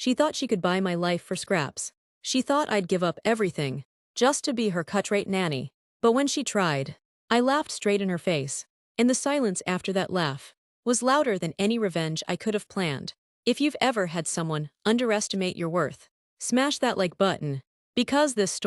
She thought she could buy my life for scraps. She thought I'd give up everything just to be her cut-rate nanny. But when she tried, I laughed straight in her face. And the silence after that laugh was louder than any revenge I could have planned. If you've ever had someone underestimate your worth, smash that like button. Because this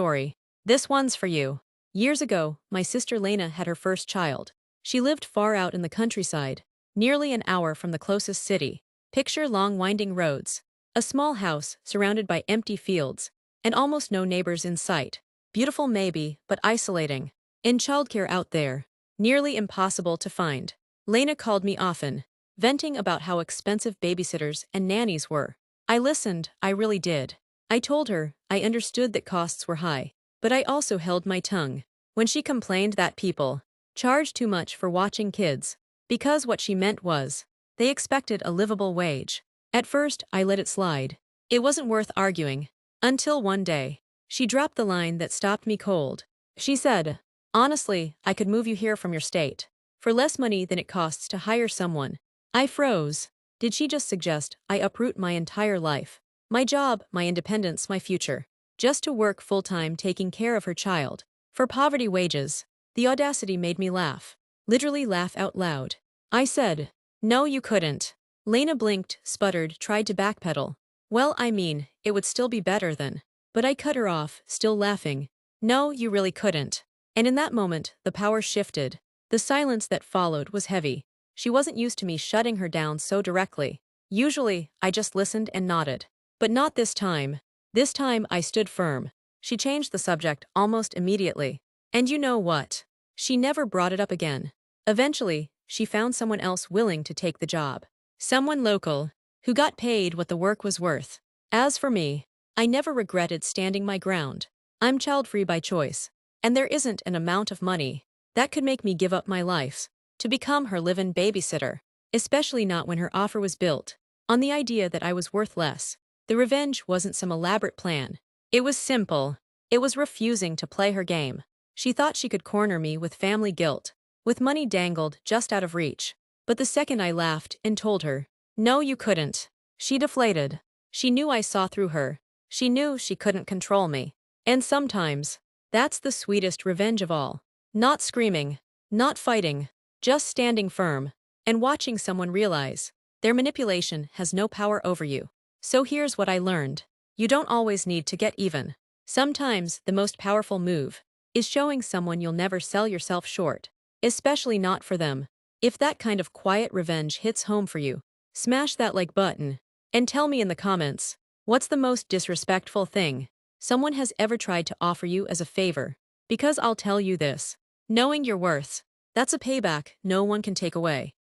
one's for you. Years ago, my sister Lena had her first child. She lived far out in the countryside, nearly an hour from the closest city. Picture long winding roads, a small house surrounded by empty fields, and almost no neighbors in sight. Beautiful maybe, but isolating. In childcare out there, nearly impossible to find. Lena called me often, venting about how expensive babysitters and nannies were. I listened, I really did. I told her I understood that costs were high, but I also held my tongue when she complained that people charged too much for watching kids, because what she meant was they expected a livable wage. At first, I let it slide. It wasn't worth arguing. Until one day, she dropped the line that stopped me cold. She said, "Honestly, I could move you here from your state for less money than it costs to hire someone." I froze. Did she just suggest I uproot my entire life? My job, my independence, my future, just to work full-time taking care of her child, for poverty wages? The audacity made me laugh. Literally laugh out loud. I said, "No, you couldn't." Lena blinked, sputtered, tried to backpedal. Well, I mean, it would still be better than. But I cut her off, still laughing. "No, you really couldn't." And in that moment, the power shifted. The silence that followed was heavy. She wasn't used to me shutting her down so directly. Usually, I just listened and nodded. But not this time. This time, I stood firm. She changed the subject almost immediately. And you know what? She never brought it up again. Eventually, she found someone else willing to take the job. Someone local, who got paid what the work was worth. As for me, I never regretted standing my ground. I'm child-free by choice, and there isn't an amount of money that could make me give up my life to become her live-in babysitter, especially not when her offer was built on the idea that I was worth less. The revenge wasn't some elaborate plan. It was simple. It was refusing to play her game. She thought she could corner me with family guilt, with money dangled just out of reach. But the second I laughed and told her, "No, you couldn't," she deflated. She knew I saw through her. She knew she couldn't control me. And sometimes, that's the sweetest revenge of all. Not screaming, not fighting, just standing firm and watching someone realize their manipulation has no power over you. So here's what I learned. You don't always need to get even. Sometimes the most powerful move is showing someone you'll never sell yourself short, especially not for them. If that kind of quiet revenge hits home for you, smash that like button and tell me in the comments, what's the most disrespectful thing someone has ever tried to offer you as a favor? Because I'll tell you this, knowing your worth, that's a payback no one can take away.